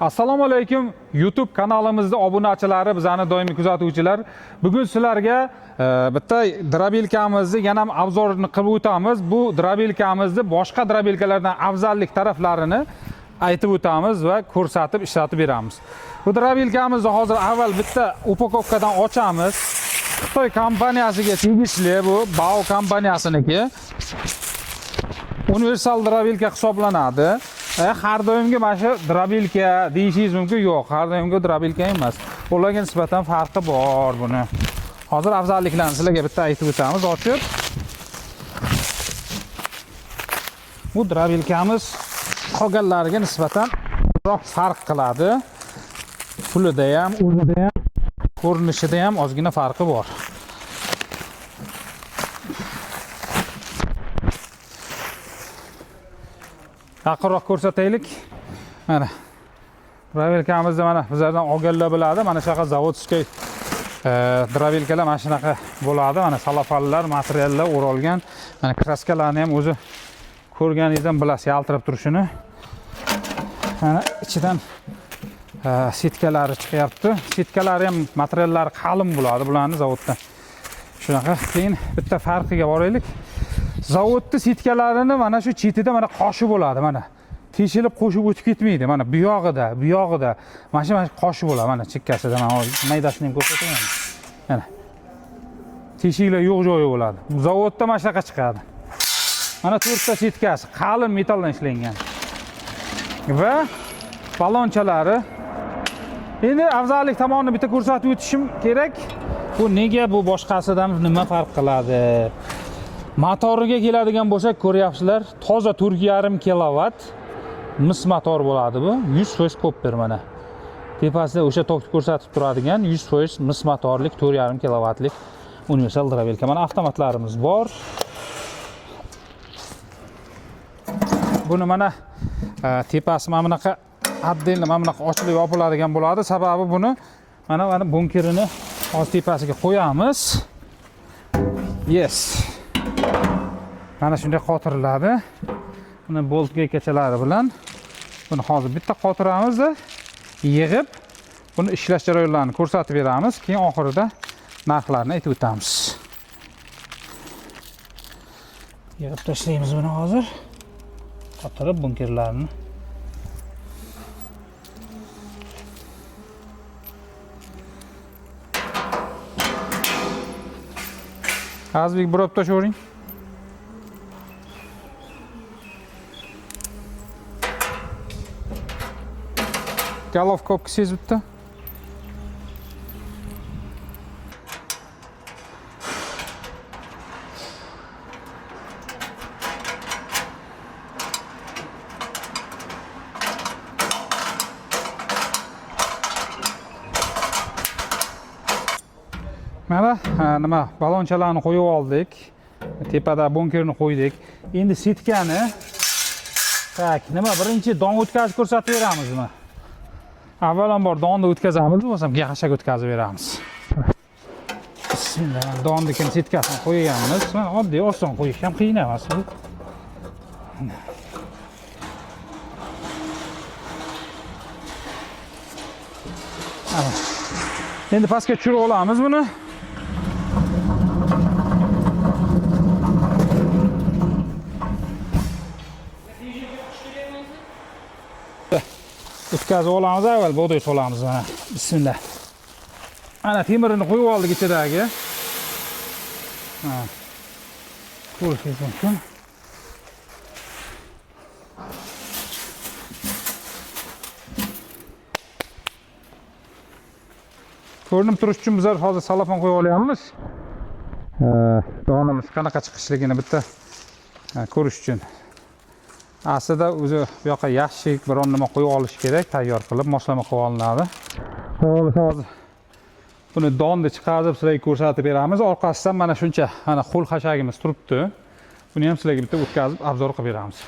Assalomu alaykum YouTube kanalimizda obunachilari, bizani doimiy kuzatuvchilar. Bugun sizlarga bitta drabilkamizni yana ham obzorini qilib o'tamiz. Bu drabilkamizni boshqa drabilkalardan afzallik taraflarini aytib o'tamiz va ko'rsatib ishlatib beramiz. Bu drabilkamizni hozir avval bitta upakovkadan ochamiz. Xitoy kompaniyasiga tegishli, bu Bao kompaniyasiniki. Universal drabilka hisoblanadi. Har doimgi mana shu drabilka deyishingiz mumkin. Yo'q, har doimgi drabilka emas. Ularga nisbatan farqi bor buni. Hozir afzalliklarni sizlarga bitta aytib o'tamiz, ochib. Bu drabilkamiz qolganlariga nisbatan ko'proq farq qiladi. Pulida ham, o'rnida ham, ko'rinishida ham ozgina farqi bor. Yaqinroq ko'rsataylik. Mana drabilkamizni mana bizlardan olganlar biladi. Mana shunaqa zavodskiy drabilkalar mana shunaqa bo'ladi. Mana salafanlar, materiallar o'ralgan. Mana kraskalarni ham o'zi ko'rganingizdan bilasiz, yaltirab turishini. Mana ichidan sitkalari chiqyapti. Sitkalari ham materiallari qalin bo'ladi bularni zavoddan. Shunaqa. Keyin bitta farqiga boraylik. Zavodni sitkalarini mana shu chetida mana qoshi bo'ladi, mana. Teshilib qo'shib o'tib ketmaydi. Mana bu yog'ida. Mana shu qoshi bo'ladi, mana chekkasida. Mana maydasini ham ko'rsataman. Mana. Teshiklar yo'q joyi bo'ladi. Zavodda mana shunaqa chiqadi. Mana 4 ta sitkasi qalin metalldan ishlangan. Va balonchalari. Endi afzallik tomonini bitta ko'rsatib o'tishim kerak. Bu nega bu boshqasidan nima farq qiladi? Motoriga keladigan bo'lsak, ko'ryapsizlar, toza 4,5 kilovat mis motor bo'ladi bu. 100% kopper mana. Tepasida o'sha tokni ko'rsatib turadigan 100% mis motorlik 4,5 kilovatlik universal drabilka. Mana avtomatlarimiz bor. Buni mana tepasi mana bunaqa отдельно mana bunaqa ochilib yopiladigan bo'ladi. Sababi buni mana bunkerini ost tepasiga qo'yamiz. Yes. Mana shunday qotiriladi. Buni bolt gaykachalari bilan buni hozir bitta qotiramiz, yig'ib buni ishlash jarayonlarini ko'rsatib beramiz. Keyin oxirida narxlarini aytib o'tamiz. Yig'ib tashlaymiz buni hozir. Qotirib bunkerlarni. Azbek burab tashlavering. Головка o'tkazsiz bitta. Mana nima balonchalarni qo'yib oldik. Tepada bunkerni qo'ydik. Endi sitkani tak nima birinchi don o'tkazib ko'rsatib beramizmi? Avvalambor donni o'tkazamiz, bo'lsam gashak o'tkazib beramiz. Bismillah, donnikini sitkasini qo'yganmiz. Oddiy oson qo'yish ham qiyin emas bu. Endi pastga tushirib olamiz buni. O'tkazib olamiz, avval bug'doy solamiz mana. Bismillah. Ana temirini qo'yib oldik ichidagi. Ko'rishingiz mumkin. Ko'rinib turish uchun bizlar hozir salafon qo'yib olyapmiz. Donimiz qanaqa chiqishligini bitta ko'rish uchun. Aslida o'zi bu yoqqa yaxshi biron nima qo'yib olish kerak, tayyor qilib moslama qilib olinadi. Hozir buni donni chiqarib sizlarga ko'rsatib beramiz. Orqasidan mana shuncha, mana qo'l xashagimiz turibdi. Buni ham sizlarga bitta o'tkazib obzor qilib beramiz.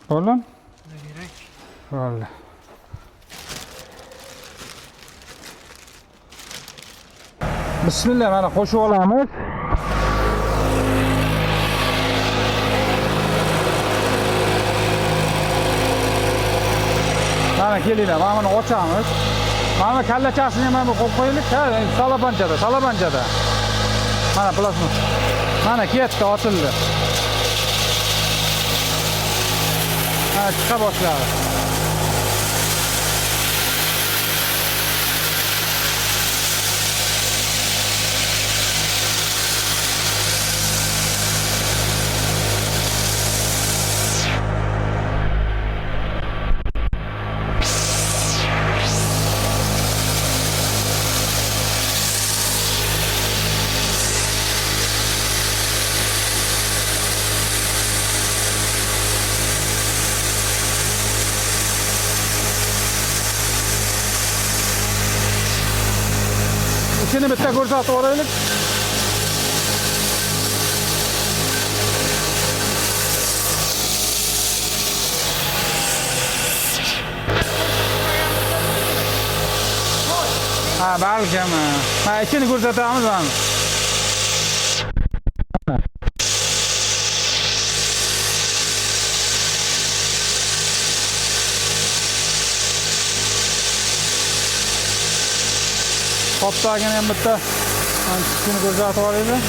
Bo'ldi? Bo'ldi. Bismillah, mana qo'shib olamiz. Mana kelinglar, mana buni ochamiz. Mana kallachasini ham bu qo'yib qo'yaylik. Ha, salabanchada. Mana plasma. Mana ketdi, otildi. Ha, chiqa boshladi. İçini bitta ko'rsatib o'raylik. Ha, balkim. Ha, içini ko'rsatamiz mana. Qopdagini ham bitta chiqishini ko'rsatib olaylik.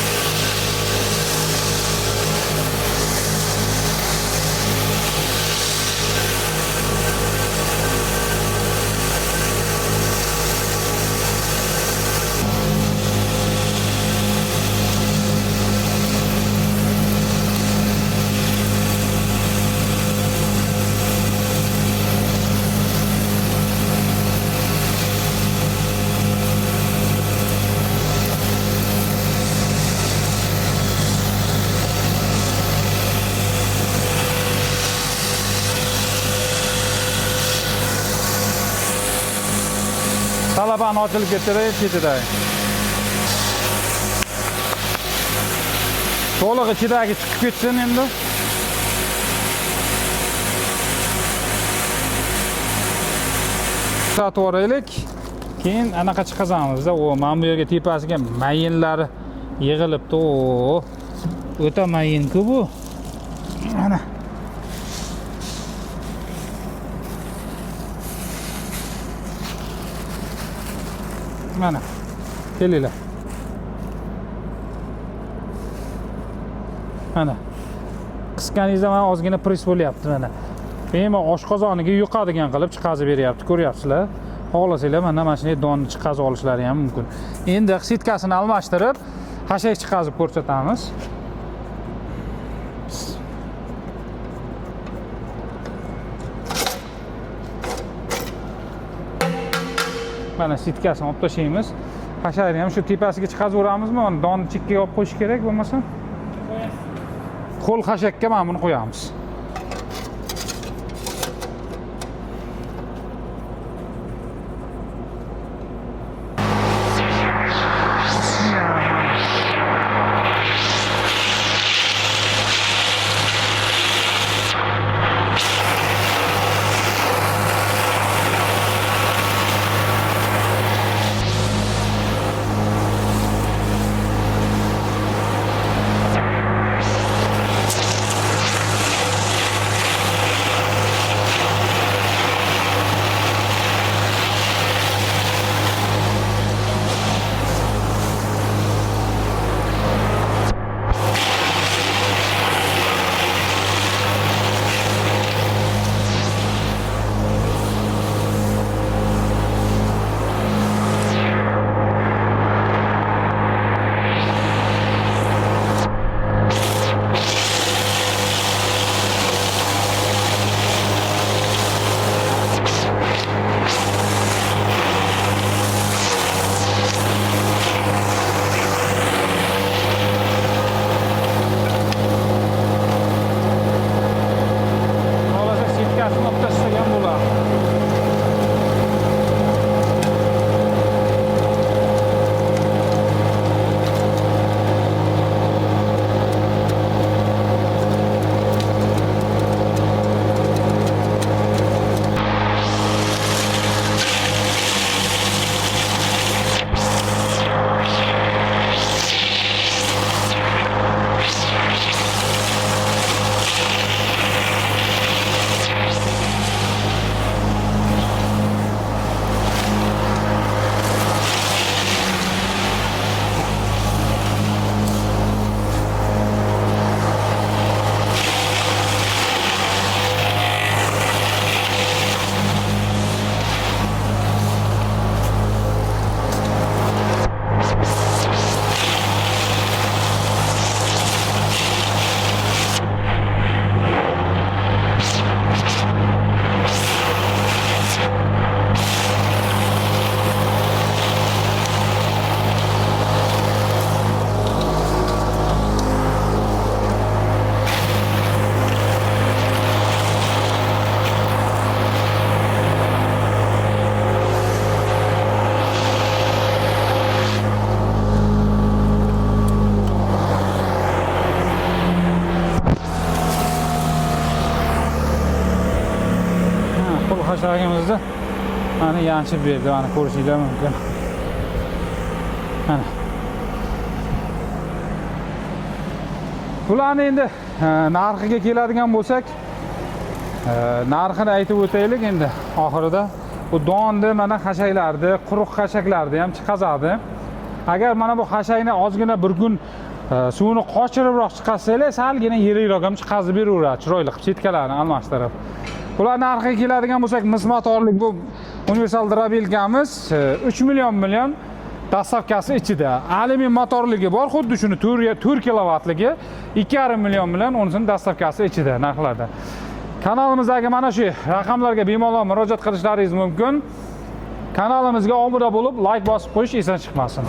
Salaban ochilib ketdi chetida. To'liq ichidagi chiqib ketsin endi. Sotib o'raylik. Keyin anaqa chiqazamiz. O mana bu yerga tepasiga mayinlari yig'ilibdi. O'ta mayin-ku bu. Mana mana kelinglar. Mana qisqaningizda mana ozgina press bo'lyapti mana. Bemalol oshqozoniga yuqadigan qilib chiqazib beryapti, ko'ryapsizlar. Xohlasanglar mana shunday donni chiqazib olishlari ham mumkin. Endi sitkasini almashtirib, hashak chiqazib ko'rsatamiz. Mana sitkasini olib tashlaymiz. Hashakni ham shu tepasiga chiqazib o'ramizmi? Donni chekkaga olib qo'yish kerak bo'lmasa. Qo'l hashakka mana buni qo'yamiz. Mana yanchib berdi, mana ko'rishinglar mumkin. Mana. Bularni endi narxiga keladigan bo'lsak, narxini aytib o'taylik endi oxirida. Bu donni, mana xashaklarni, quruq xashaklarni ham chiqazadi. Agar mana bu xashakni ozgina bir kun suvni qochiribroq chiqarsanglar, salgina yirikroq ham chiqazib beraveradi, chiroyli qilib chetkalarni almashtirib. Bular narxiga keladigan bo'lsak, mis motorlik bu universal drabilkamiz 3 million dastavkasi ichida. Alyumin motorligi bor, xuddi shuni 4 kilovatligi 2,5 million bilan unisini dastavkasi ichida narxlarda. Kanalimizdagi mana shu raqamlarga bemalol murojaat qilishlaringiz mumkin. Kanalimizga obuna bo'lib, like bosib qo'yish esdan chiqmasin.